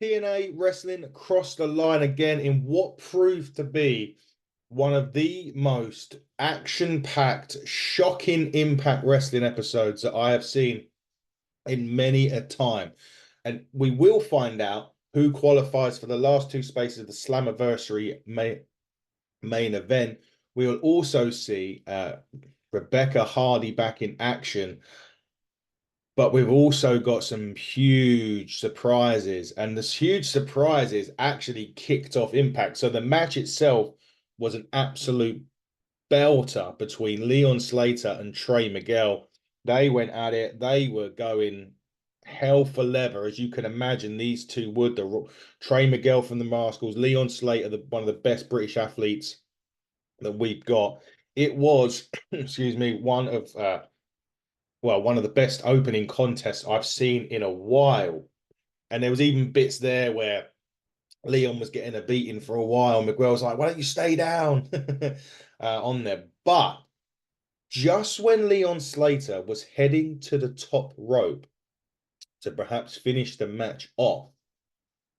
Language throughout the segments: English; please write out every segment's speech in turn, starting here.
TNA Wrestling crossed the line again in what proved to be one of the most action-packed, shocking Impact Wrestling episodes that I have seen in many a time. And we will find out who qualifies for the last two spaces of the Slammiversary main event. We will also see Rebecca Hardy back in action. But we've also got some huge surprises, and this huge surprises actually kicked off Impact. So the match itself was an absolute belter between Leon Slater and Trey Miguel. They went at it. They were going hell for leather, as you can imagine. These two would. Trey Miguel from the Rascals, Leon Slater, one of the best British athletes that we've got. It was, excuse me, one of the best opening contests I've seen in a while. And there was even bits there where Leon was getting a beating for a while. Miguel was like, "Why don't you stay down?" On there. But just when Leon Slater was heading to the top rope to perhaps finish the match off,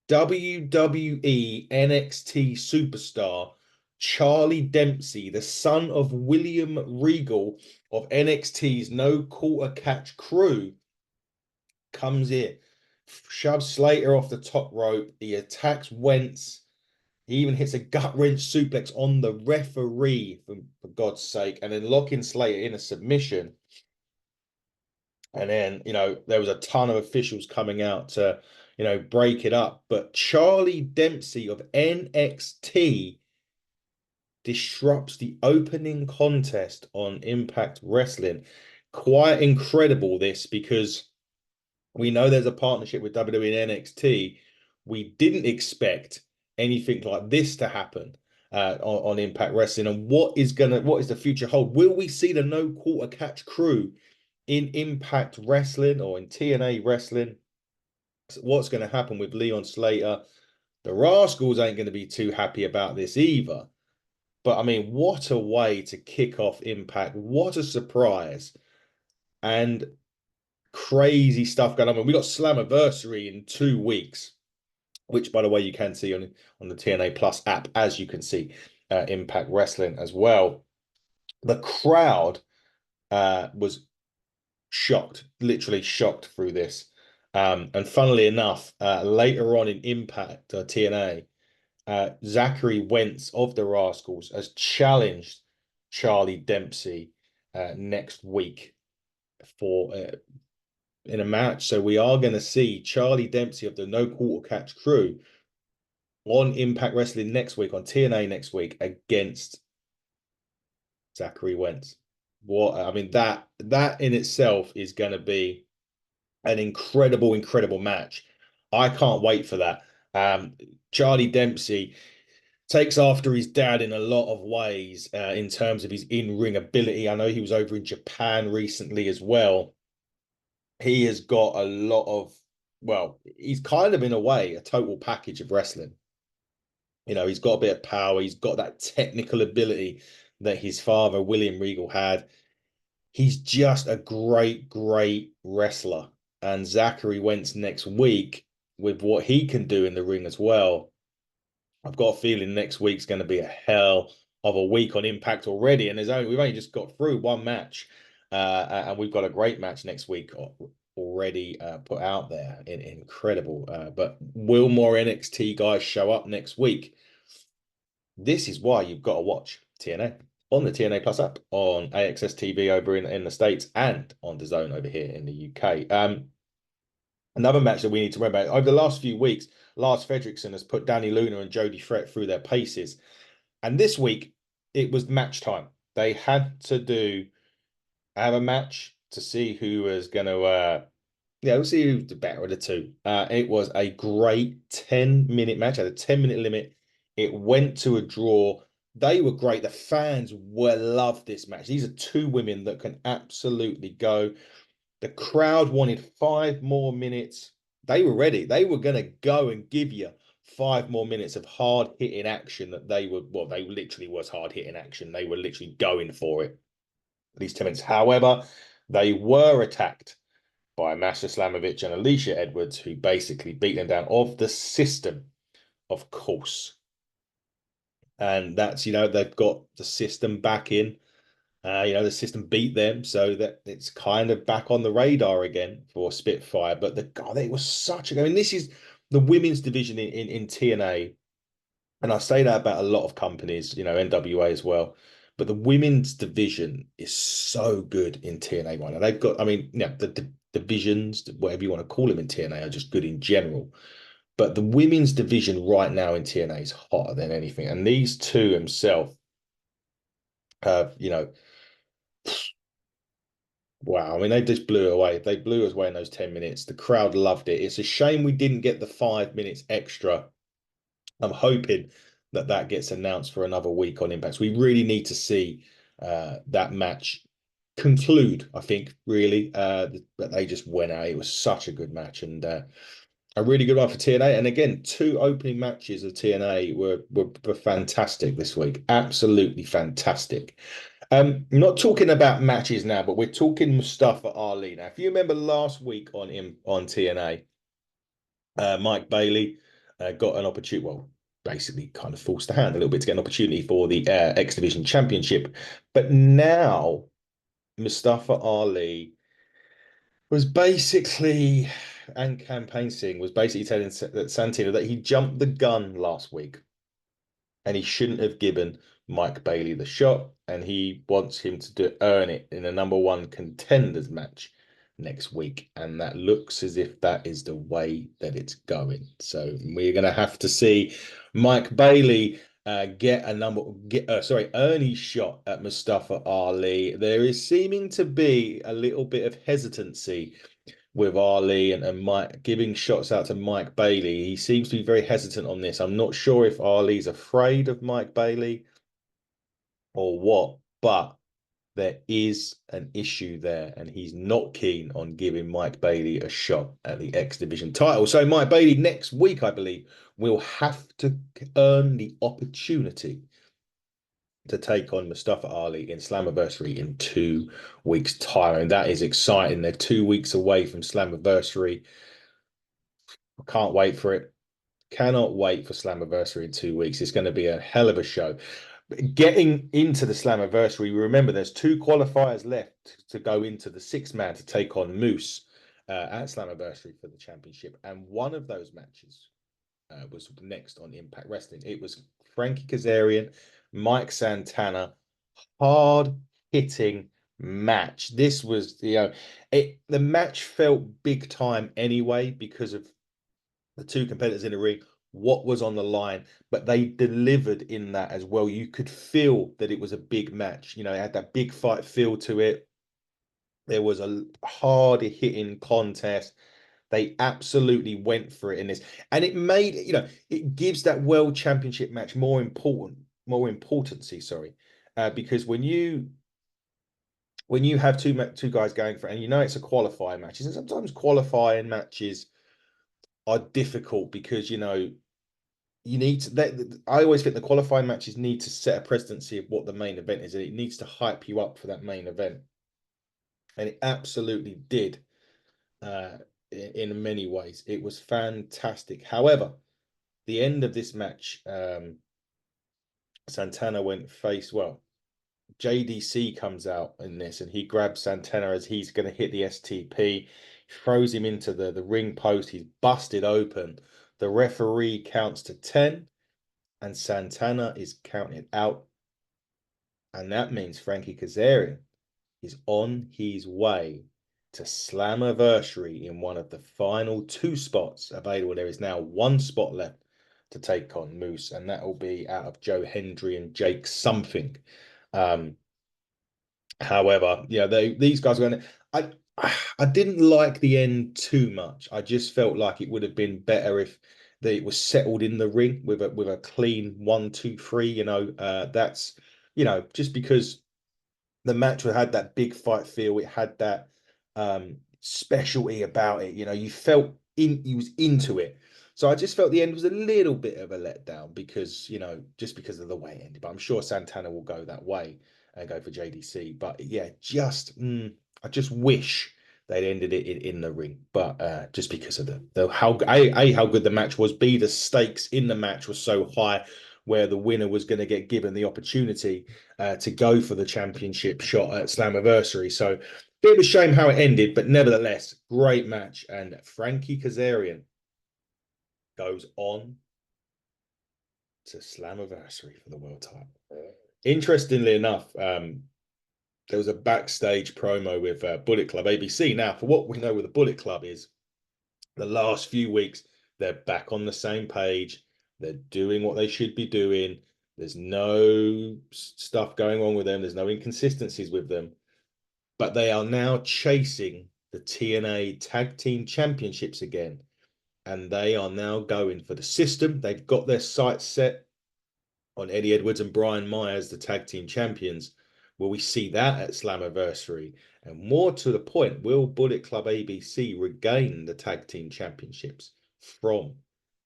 WWE NXT superstar Charlie Dempsey, the son of William Regal of NXT's No Quarter Catch crew, comes in, shoves Slater off the top rope. He attacks Wentz. He even hits a gut wrench suplex on the referee, for God's sake, and then locking Slater in a submission. And then, there was a ton of officials coming out to, break it up. But Charlie Dempsey of NXT disrupts the opening contest on Impact Wrestling. Quite incredible, this, because we know there's a partnership with WWE and NXT. We didn't expect anything like this to happen on Impact Wrestling. And what is the future hold? Will we see the No Quarter Catch crew in Impact Wrestling or in TNA Wrestling? What's going to happen with Leon Slater? The Rascals ain't going to be too happy about this either. But I mean, what a way to kick off Impact. What a surprise. And crazy stuff going on. I mean, we got Slammiversary in 2 weeks, which, by the way, you can see on the TNA Plus app, as you can see Impact Wrestling as well. The crowd was shocked, literally shocked through this. And funnily enough, later on in Impact TNA, Zachary Wentz of the Rascals has challenged Charlie Dempsey next week for in a match. So we are going to see Charlie Dempsey of the No Quarter Catch crew on Impact Wrestling next week, on TNA next week, against Zachary Wentz. I mean, that in itself is going to be an incredible, incredible match. I can't wait for that. Charlie Dempsey takes after his dad in a lot of ways in terms of his in-ring ability. I know he was over in Japan recently as well. He has got a lot of, he's kind of, in a way, a total package of wrestling. He's got a bit of power. He's got that technical ability that his father, William Regal, had. He's just a great, great wrestler. And Zachary Wentz next week, with what he can do in the ring as well, I've got a feeling next week's going to be a hell of a week on Impact already. And we've only just got through one match, and we've got a great match next week already put out there. Incredible. But will more NXT guys show up next week? This is why you've got to watch TNA on the TNA Plus app, on AXS TV over in the States, and on DAZN over here in the UK. Another match that we need to remember, over the last few weeks, Lars Fredrickson has put Danny Luna and Jody Fret through their paces. And this week, it was match time. They had to have a match to see who was going to, we'll see who's the better of the two. It was a great 10-minute match, had a 10-minute limit. It went to a draw. They were great. The fans loved this match. These are two women that can absolutely go. The crowd wanted 5 more minutes. They were ready. They were going to go and give you 5 more minutes of hard-hitting action that they literally was hard-hitting action. They were literally going for it, these 10 minutes. However, they were attacked by Masha Slamovich and Alicia Edwards, who basically beat them down of the system, of course. And that's, they've got the system back in. The system beat them, so that it's kind of back on the radar again for Spitfire. But God, it was such a. I mean, this is the women's division in TNA, and I say that about a lot of companies, NWA as well. But the women's division is so good in TNA right now. They've got, I mean, the divisions, whatever you want to call them in TNA, are just good in general. But the women's division right now in TNA is hotter than anything. And these two themselves have, wow. I mean, they just blew it away. They blew us away in those 10 minutes. The crowd loved it. It's a shame we didn't get the 5 minutes extra. I'm hoping that that gets announced for another week on Impact. We really need to see that match conclude, I think, really. But they just went out. It was such a good match and a really good one for TNA. And again, two opening matches of TNA were fantastic this week. Absolutely fantastic. Not talking about matches now, but we're talking Mustafa Ali. Now, if you remember last week on TNA, Mike Bailey got an opportunity. Well, basically, kind of forced the hand a little bit to get an opportunity for the X Division Championship. But now Mustafa Ali was basically, and Campaign Singh was basically telling Santino that he jumped the gun last week and he shouldn't have given Mike Bailey the shot, and he wants him to earn it in a #1 contenders match next week. And that looks as if that is the way that it's going. So we're going to have to see Mike Bailey earn his shot at Mustafa Ali. There is seeming to be a little bit of hesitancy with Ali and Mike giving shots out to Mike Bailey. He seems to be very hesitant on this. I'm not sure if Ali's afraid of Mike Bailey or what, but there is an issue there, and he's not keen on giving Mike Bailey a shot at the X Division title. So Mike Bailey next week, I believe, will have to earn the opportunity to take on Mustafa Ali in Slammiversary in 2 weeks' time. And that is exciting. They're 2 weeks away from Slammiversary. I can't wait for it. Cannot wait for Slammiversary in 2 weeks. It's going to be a hell of a show. Getting into the Slammiversary, remember there's 2 qualifiers left to go into the 6-man to take on Moose at Slammiversary for the championship. And one of those matches was next on Impact Wrestling. It was Frankie Kazarian, Mike Santana, hard hitting match. This was the match felt big time anyway because of the 2 competitors in the ring, what was on the line, but they delivered in that as well. You could feel that it was a big match. It had that big fight feel to it. There was a hard hitting contest. They absolutely went for it in this, and it made it gives that world championship match more importancy. Sorry, because when you have two guys going for it, and it's a qualifying matches, and sometimes qualifying matches are difficult because you need to. I always think the qualifying matches need to set a precedency of what the main event is, and it needs to hype you up for that main event, and it absolutely did. In many ways, it was fantastic. However, the end of this match, Santana went face. Well, JDC comes out in this, and he grabs Santana as he's going to hit the STP, throws him into the ring post. He's busted open. The referee counts to 10, and Santana is counted out. And that means Frankie Kazarian is on his way to Slammiversary in one of the final 2 spots available. There is now 1 spot left to take on Moose, and that will be out of Joe Hendry and Jake something. However, these guys are going to. I didn't like the end too much. I just felt like it would have been better if it was settled in the ring with a clean 1, 2, 3. That's just because the match had that big fight feel. It had that specialty about it. You felt you was into it. So I just felt the end was a little bit of a letdown because just because of the way it ended. But I'm sure Santana will go that way and go for JDC. But yeah, I just wish they'd ended it in the ring. But just because of the how how good the match was, B, the stakes in the match was so high, where the winner was going to get given the opportunity to go for the championship shot at Slammiversary. So bit of a shame how it ended, but nevertheless, great match. And Frankie Kazarian goes on to Slammiversary for the world title. Interestingly enough, there was a backstage promo with Bullet Club ABC. Now, for what we know with the Bullet Club is the last few weeks, they're back on the same page. They're doing what they should be doing. There's no stuff going on with them. There's no inconsistencies with them. But they are now chasing the TNA Tag Team Championships again. And they are now going for the system. They've got their sights set on Eddie Edwards and Brian Myers, the tag team champions. Will we see that at Slammiversary? And more to the point, will Bullet Club ABC regain the tag team championships from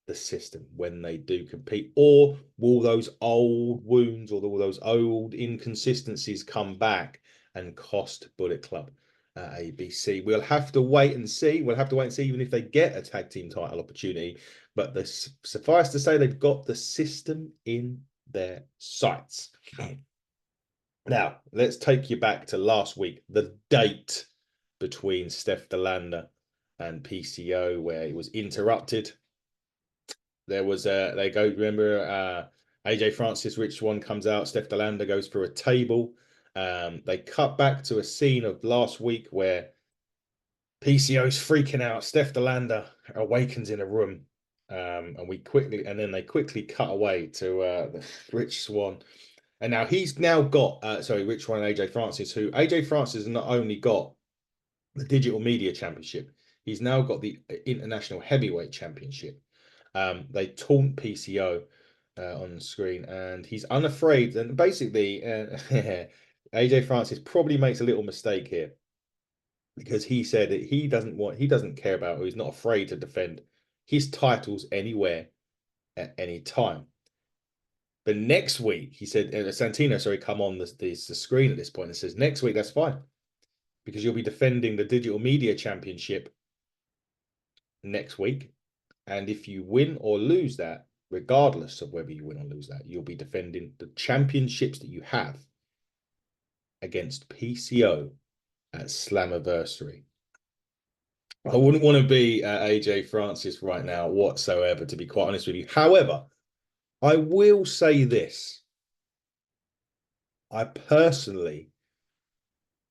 the system when they do compete? Or will those old wounds or all those old inconsistencies come back and cost Bullet Club ABC? We'll have to wait and see. We'll have to wait and see even if they get a tag team title opportunity. But suffice to say, they've got the system in their sights. Now, let's take you back to last week, the date between Steph DeLander and PCO, where it was interrupted. There was remember AJ Francis, Rich Swann comes out, Steph DeLander goes through a table. They cut back to a scene of last week where PCO's freaking out. Steph DeLander awakens in a room. And then they quickly cut away to Rich Swann. And now he's now got, Rich Swann and AJ Francis, who AJ Francis has not only got the Digital Media Championship, he's now got the International Heavyweight Championship. They taunt PCO on the screen, and he's unafraid. And basically, AJ Francis probably makes a little mistake here, because he said that he doesn't care about, or he's not afraid to defend his titles anywhere at any time. But next week, he said, Santino, sorry, come on the screen at this point and says, next week, that's fine, because you'll be defending the Digital Media Championship next week. And if you win or lose that, regardless of whether you win or lose that, you'll be defending the championships that you have against PCO at Slammiversary. I wouldn't want to be AJ Francis right now whatsoever, to be quite honest with you. However, I will say this. I personally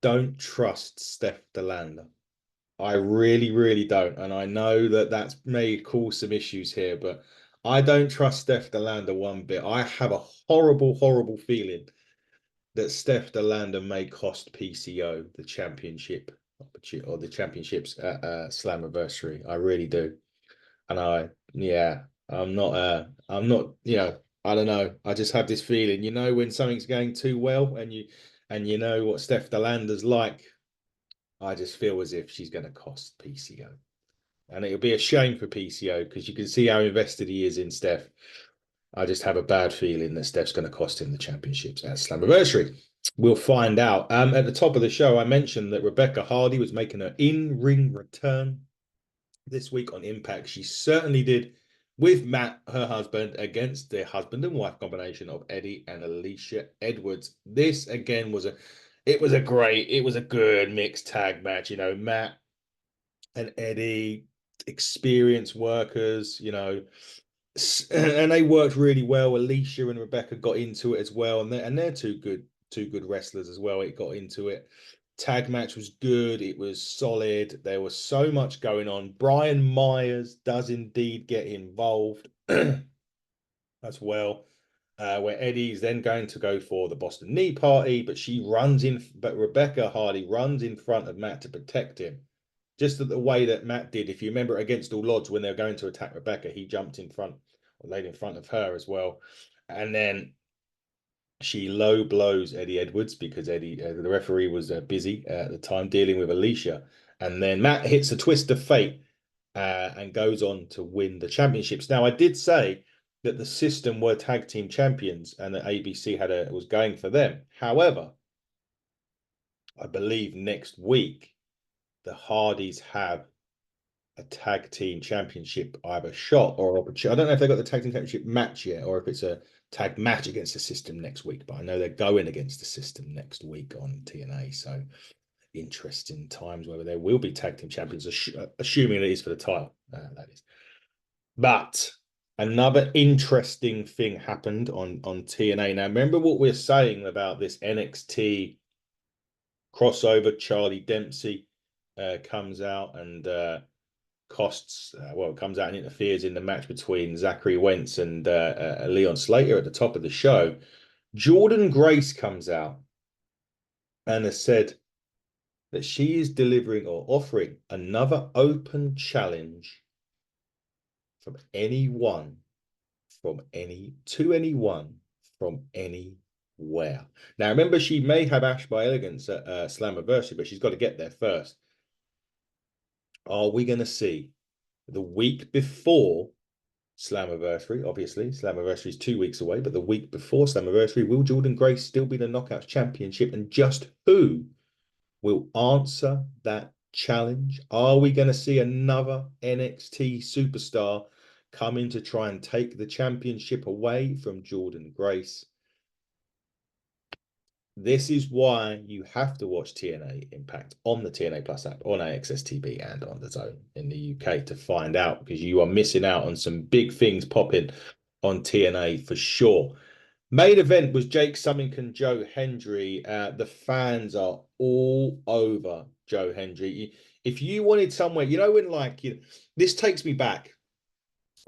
don't trust Steph DeLander. I really, really don't. And I know that may cause some issues here, but I don't trust Steph DeLander one bit. I have a horrible, horrible feeling that Steph DeLander may cost PCO the championship or the championships at Slammiversary. I really do. And I'm not, I don't know. I just have this feeling, when something's going too well and you know what Steph DeLander's like, I just feel as if she's going to cost PCO. And it'll be a shame for PCO, because you can see how invested he is in Steph. I just have a bad feeling that Steph's going to cost him the championships at Slammiversary. We'll find out. At the top of the show, I mentioned that Rebecca Hardy was making her in-ring return this week on Impact. She certainly did, with Matt, her husband, against the husband and wife combination of Eddie and Alicia Edwards. This again was a good mixed tag match. Matt and Eddie, experienced workers, and they worked really well. Alicia and Rebecca got into it as well, and they're two good wrestlers as well. It got into it. Tag match was good. It was solid. There was so much going on. Brian Myers does indeed get involved as well, where Eddie's then going to go for the Boston Knee Party, but Rebecca Hardy runs in front of Matt to protect him. Just the way that Matt did, if you remember, against all odds, when they were going to attack Rebecca, he jumped in front, or laid in front of her as well. And then she low blows Eddie Edwards, because Eddie, the referee, was busy at the time dealing with Alicia. And then Matt hits a twist of fate and goes on to win the championships. Now, I did say that the system were tag team champions and that ABC was going for them. However, I believe next week the Hardys have a tag team championship either shot or opportunity. I don't know if they got the tag team championship match yet or if it's a tag match against the system next week, but I know they're going against the system next week on TNA. So interesting times whether there will be tag team champions, assuming it is for the title. That is. But another interesting thing happened on TNA. Now, remember what we're saying about this NXT crossover? Charlie Dempsey comes out and costs, well, it comes out and interferes in the match between Zachary Wentz and Leon Slater at the top of the show. Jordan Grace comes out and has said that she is delivering or offering another open challenge from anyone, to anyone, from anywhere. Now, remember, she may have Ash by Elegance at Slammiversary, but she's got to get there first. Are we going to see the week before Slammiversary? Obviously, Slammiversary is 2 weeks away, but the week before Slammiversary, will Jordan Grace still be the Knockouts Championship? And just who will answer that challenge? Are we going to see another NXT superstar come in to try and take the championship away from Jordan Grace? This is why you have to watch TNA Impact on the TNA Plus app, on AXS TV, and on the DAZN in the UK to find out, because you are missing out on some big things popping on TNA for sure. Main event was Jake Summink and Joe Hendry. The fans are all over Joe Hendry. If you wanted somewhere, you know, when like, you know, this takes me back.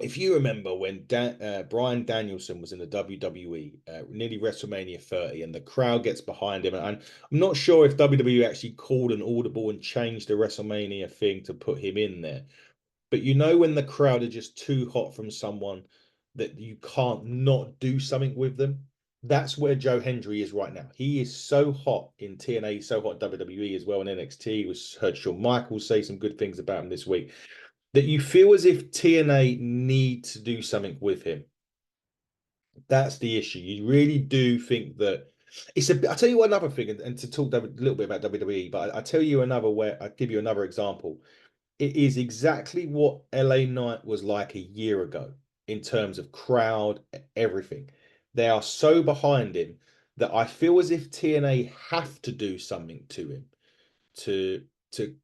If you remember when Bryan Danielson was in the WWE, nearly WrestleMania 30, and the crowd gets behind him, and I'm not sure if WWE actually called an audible and changed the WrestleMania thing to put him in there. But you know when the crowd are just too hot from someone that you can't not do something with them? That's where Joe Hendry is right now. He is so hot in TNA, so hot in WWE as well in NXT. We heard Shawn Michaels say some good things about him this week, that you feel as if TNA need to do something with him. That's the issue. You really do think that it's a. I'll tell you another thing, and to talk a little bit about WWE, but I tell you another where I give you another example. It is exactly what LA Knight was like a year ago in terms of crowd, everything. They are so behind him that I feel as if TNA have to do something to him to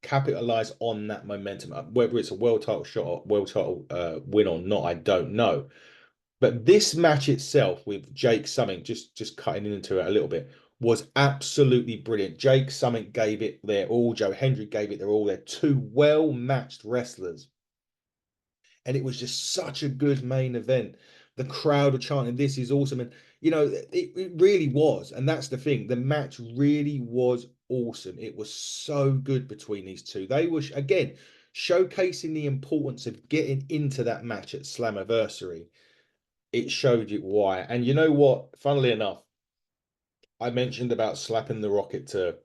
capitalize on that momentum. Whether it's a world title shot or world title win or not, I don't know. But this match itself with Jake Summink, just cutting into it a little bit, was absolutely brilliant. Jake Summink gave it their all. Joe Hendry gave it their all. They're two well-matched wrestlers. And it was just such a good main event. The crowd are chanting, "This is awesome." And, you know, it really was. And that's the thing. The match really was awesome. It was so good between these two. They were, again, showcasing the importance of getting into that match at Slammiversary. It showed you why. And you know what? Funnily enough, I mentioned about slapping the rocket to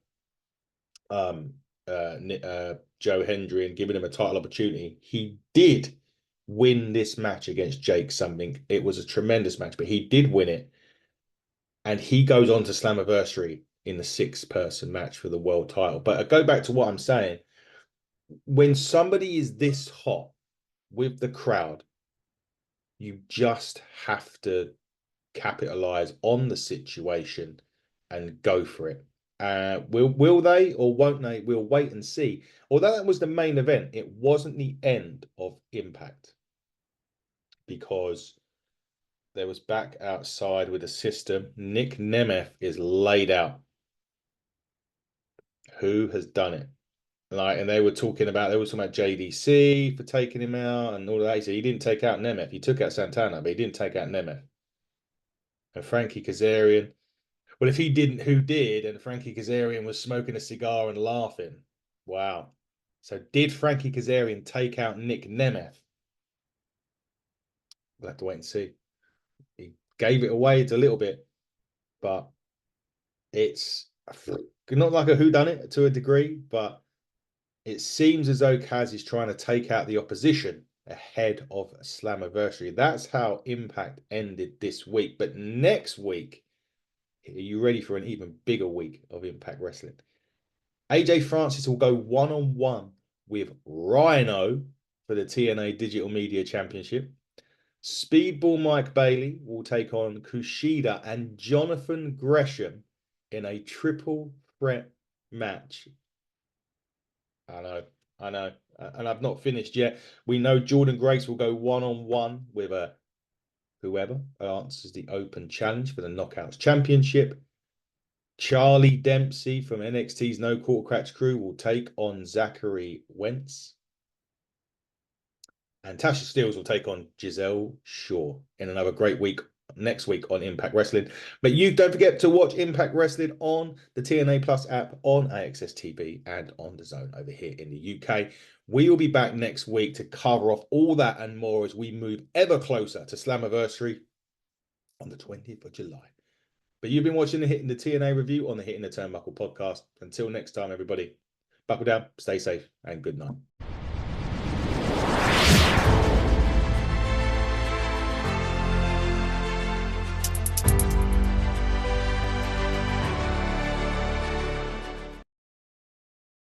Joe Hendry and giving him a title opportunity. He did win this match against Jake Summink. It was a tremendous match, but he did win it. And he goes on to Slammiversary in the 6-person match for the world title. But I go back to what I'm saying. When somebody is this hot with the crowd, you just have to capitalize on the situation and go for it. Will they or won't they? We'll wait and see. Although that was the main event, it wasn't the end of Impact, because there was back outside with the system. Nick Nemeth is laid out. Who has done it? Like, and they were talking about JDC for taking him out and all of that. He said he didn't take out Nemeth. He took out Santana, but he didn't take out Nemeth. And Frankie Kazarian. Well, if he didn't, who did? And Frankie Kazarian was smoking a cigar and laughing. Wow. So did Frankie Kazarian take out Nick Nemeth? We'll have to wait and see. He gave it away a little bit, but it's not like a whodunit to a degree, but it seems as though Kaz is trying to take out the opposition ahead of Slammiversary. That's how Impact ended this week. But next week, are you ready for an even bigger week of Impact Wrestling? AJ Francis will go one-on-one with Rhino for the TNA Digital Media Championship. Speedball Mike Bailey will take on Kushida and Jonathan Gresham in a triple threat match. I know. And I've not finished yet. We know Jordan Grace will go one-on-one with whoever answers the open challenge for the Knockouts Championship. Charlie Dempsey from NXT's No Quarter Cracks crew will take on Zachary Wentz. And Tasha Steelz will take on Giselle Shaw in another great week next week on Impact Wrestling. But you don't forget to watch Impact Wrestling on the TNA Plus app, on AXS TV, and on DAZN over here in the UK. We will be back next week to cover off all that and more as we move ever closer to Slammiversary on the 20th of July. But you've been watching the Hitting the TNA review on the Hitting the Turnbuckle podcast. Until next time, everybody, buckle down, stay safe, and good night.